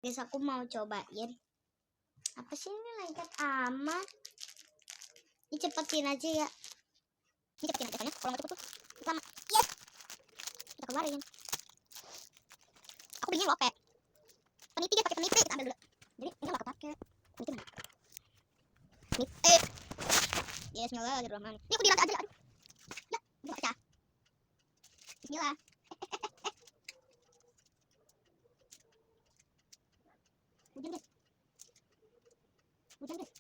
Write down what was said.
Guys, aku mau cobain. Apa sih ini lengket amat? Ini cepetin aja ya. Ini cepetin aja soalnya kalau nggak cepet tuh lama. Yes. Kita keluarin. Aku belinya lope. Peniti dia pakai peniti, kita ambil dulu. Jadi ini nggak kepake. Peniti mana? Peniti. Yes, bismillahirrahmanirrahim. Ini aku dirasa aja. Aduh. Ya, udah pecah. Bismillah. Hujan guys. Hujan guys.